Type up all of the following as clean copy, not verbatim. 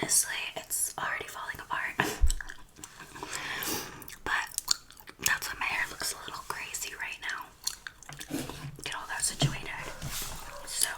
Honestly, it's already falling apart. But that's why my hair looks a little crazy right now. Get all that situated. So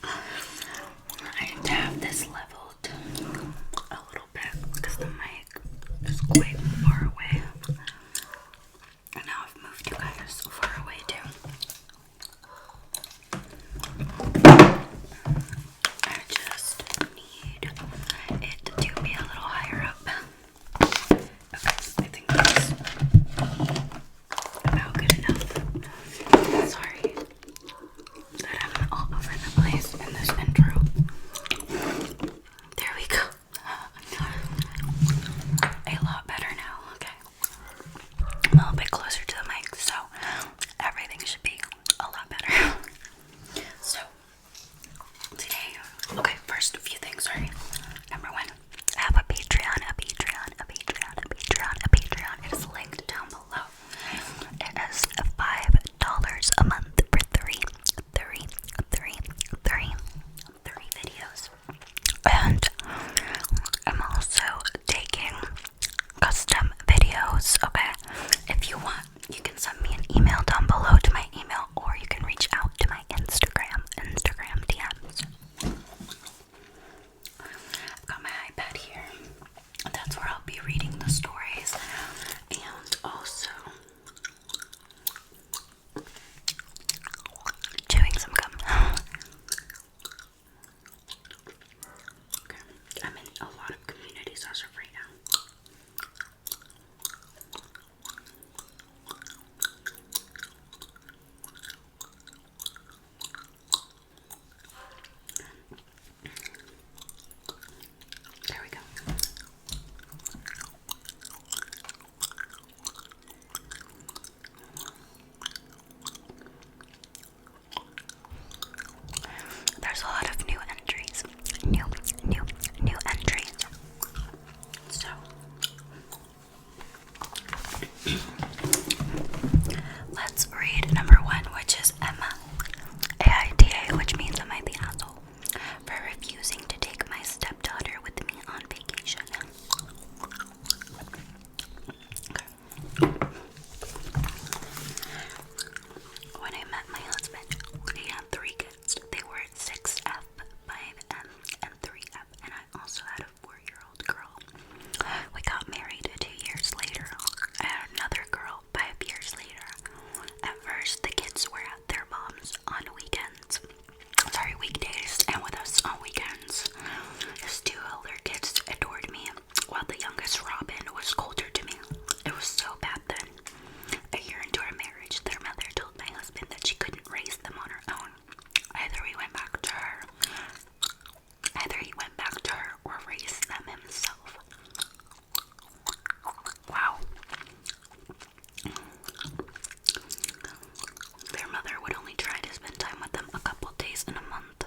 I need to have this leveled a little bit because the mic is quite far away. And now I've moved you guys far away too. I just need it to be a little higher up. Okay, I think that's about good enough. Sorry that I'm all over the place in this intro. There we go. A lot better now, okay. I'm a little bit closer to the mic, so everything should be a lot better. So, today, okay, first a few things, sorry. Number one, I have a Patreon. It is linked down below. It is $5 a month for three videos. And I'm also taking custom videos, okay? If you want, you can send me an email down below to my email, or you can reach out to my Instagram DMs. I've got my iPad here. That's where I'll be reading the stories, and also chewing some gum. Okay, I'm in a lot of communities as of right now. There we go. There's a lot of new entries. New entries. So let's read number one, which is Emma. AITA, which means am I the asshole for refusing to take my stepdaughter with me on vacation. Okay. When I met my husband, he had 3 kids. They were 6F, 5M, and 3F, and I also had a 4-year-old girl. We got married 2 years later. I had another girl 5 years later. At first, the kids were at their mom's on weekdays, and with us on weekends. His 2 older kids adored me, while the youngest, Robin, was colder to me. It was so bad then. A year into our marriage, their mother told my husband that she couldn't raise them on her own. Either he went back to her or raised them himself. Wow. Their mother would only try to spend time with them a couple days in a month.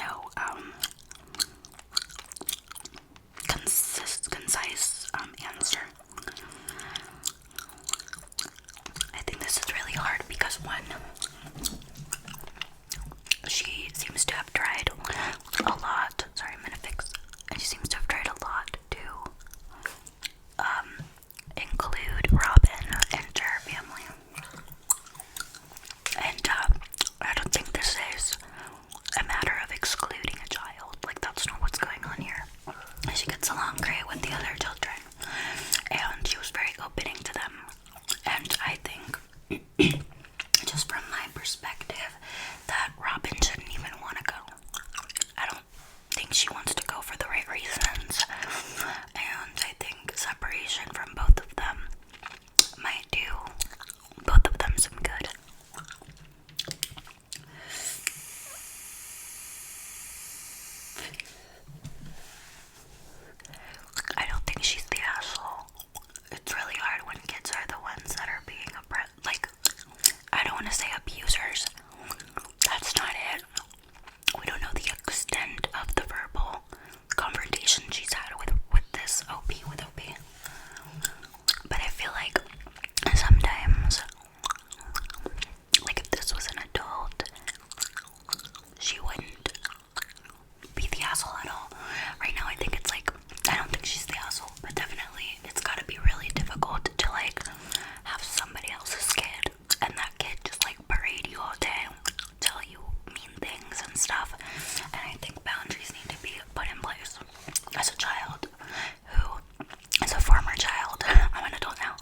no concise answer. I think this is really hard because one, she seems to have tried a lot. Sorry, I'm gonna fix. She seems to have tried a lot to include Robin into her family, and I don't think this is a matter of excluding a child. Like, that's not what's going on here. She gets along great with the other children, and she was very opening to them. And I think, just from my perspective, that Robin shouldn't even want to go. I don't think she wants to go for the right reasons, and I think separation from both of them might do both of them some good. I don't think she's the asshole. It's really hard when kids are the ones that are being oppressed. Like, I don't want to say abusers. That's not it. We don't know the extent of the verbal confrontation she's had with this OP, with OP. But I feel like sometimes, like if this was an adult, she wouldn't be the asshole at all. Right now I think it's like, I don't think she's the asshole, but definitely it's gotta be really difficult to like have somebody else's kid and that kid just like berate you all day, tell you mean things and stuff. And I think boundaries need to be put in place. As a child who is a former child, I'm an adult now,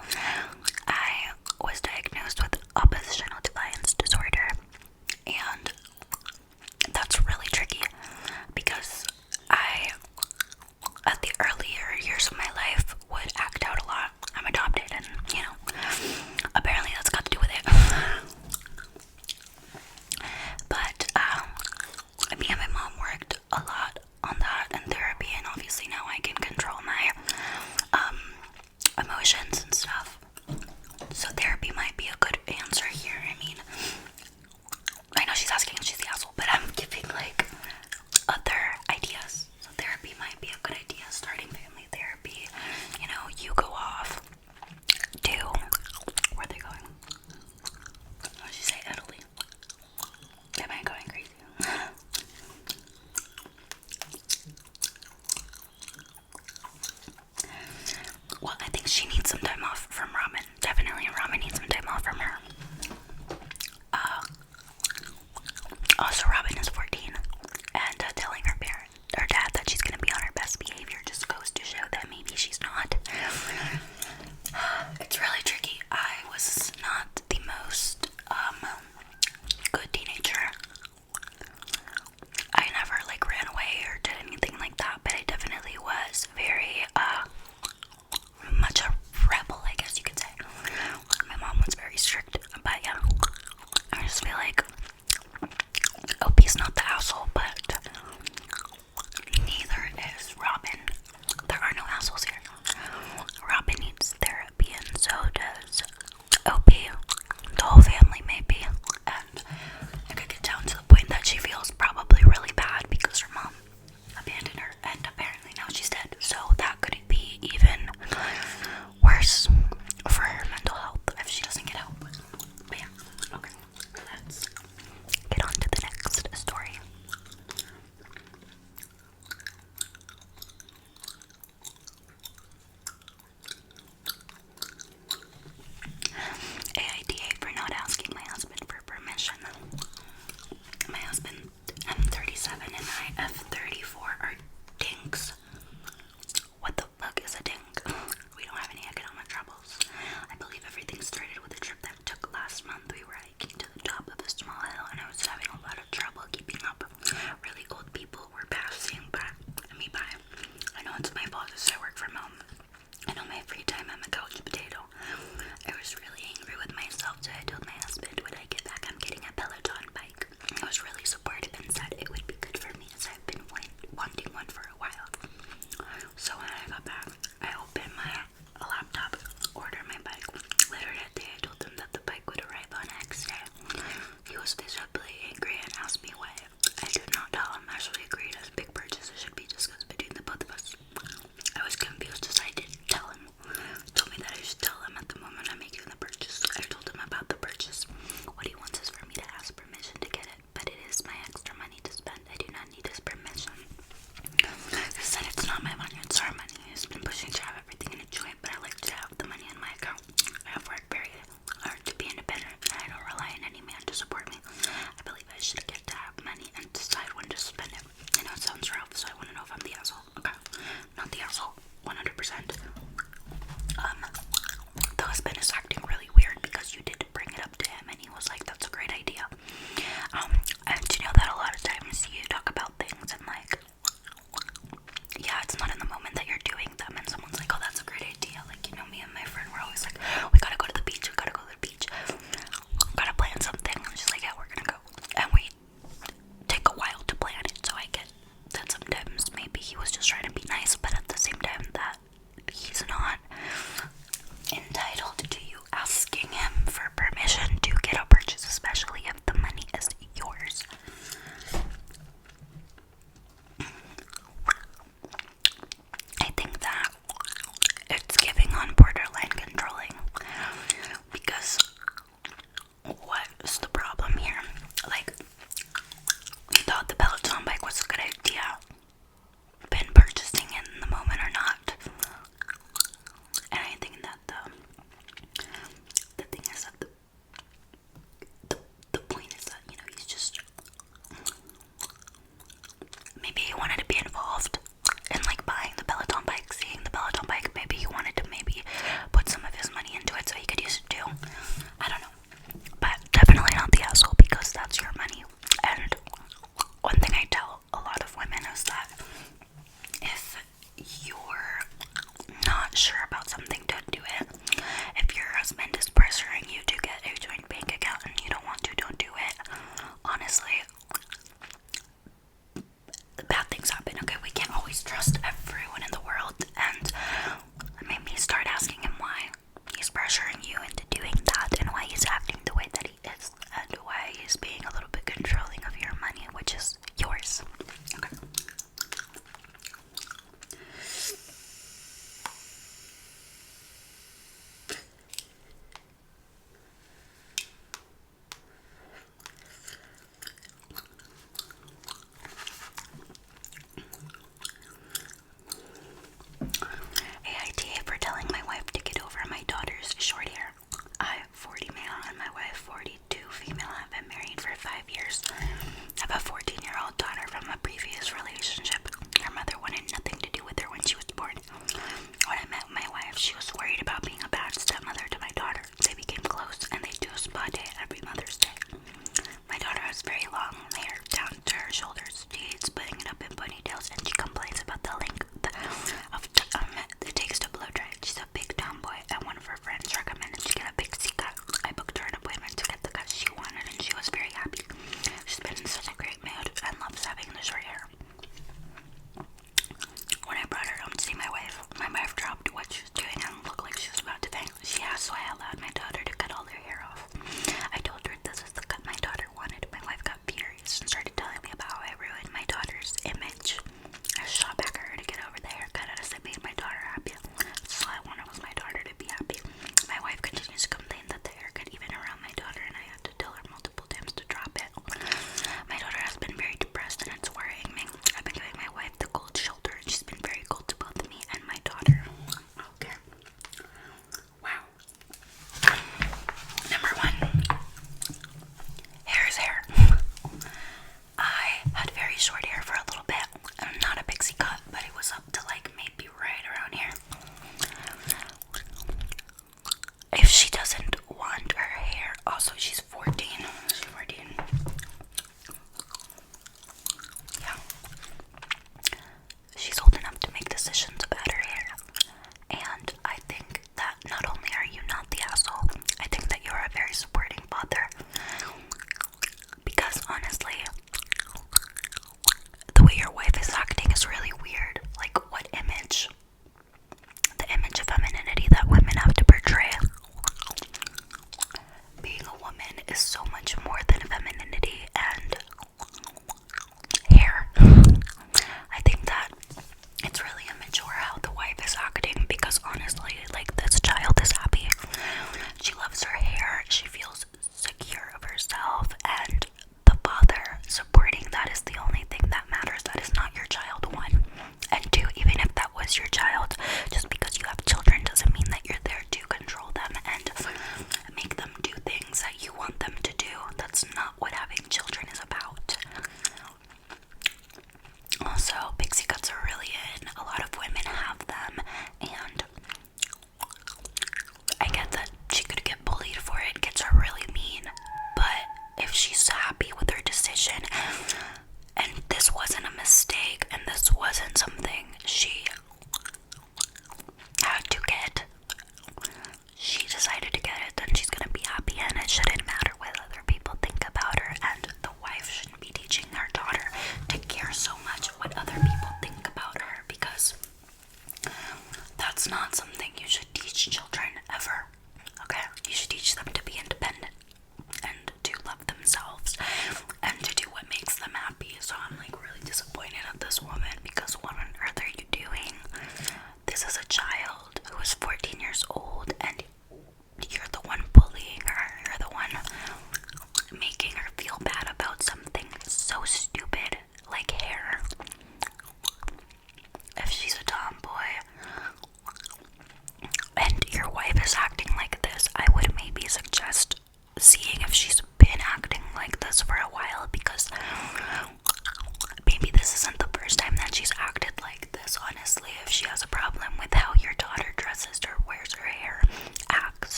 I was diagnosed with oppositional defiance disorder, and that's really tricky because I, at the earlier years of my life, would act out a lot. I'm adopted, and you know, apparently that's got to do with it. But me and my mom worked a lot on that in therapy, and obviously now I can control my emotions and stuff. So therapy might be a good answer here. I mean, I know she's asking if she's the asshole, but I'm giving like other ideas. So therapy might be a good idea. Starting family therapy. You know, you go off. Where are they going? What did she say? Italy. Am I going crazy? Well, I think she needs some time off from Ramen. Definitely, Ramen needs some time off from her. Also, Robin is 14, and telling her dad that she's gonna be on her best behavior just goes to show that maybe she's not. It's really tricky. I was not the most good teenager. I never like ran away or did anything like that, but I definitely was very much a rebel, I guess you could say. My mom was very strict, but yeah, I just feel like OP's not the asshole, but neither is Robin. There are no assholes here. Robin needs therapy, and so does OP. The whole family, maybe. And it could get down to the point that she feels probably really bad because her mom abandoned her, and apparently now she's dead. So that could be even worse for her mental health if she doesn't get help. But yeah, okay, let's get on to the next story. AIDA for not asking my husband for permission. My husband, M37 and I, F34, are dinks. What the fuck is a dink? We don't have any economic troubles. I believe everything started with a trip that we took last month. We were hiking to the top of a small hill, and I was having a lot of trouble keeping up. Really old people were passing me by. I know it's my fault as I work from home. And on my free time, I'm a couch potato. I was really angry with myself, so I told my husband when I get back I'm getting a Peloton bike. I was really supportive and said it would be good for me as I've been wanting one for a while. So when I got back, I opened my laptop, ordered my bike. Later that day, I told him that the bike would arrive on X day. He was visibly angry and asked me why. I did not tell him, actually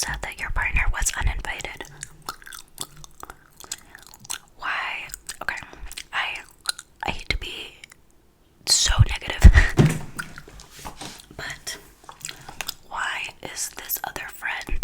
said that your partner was uninvited. Why? Okay, I hate to be so negative, but why is this other friend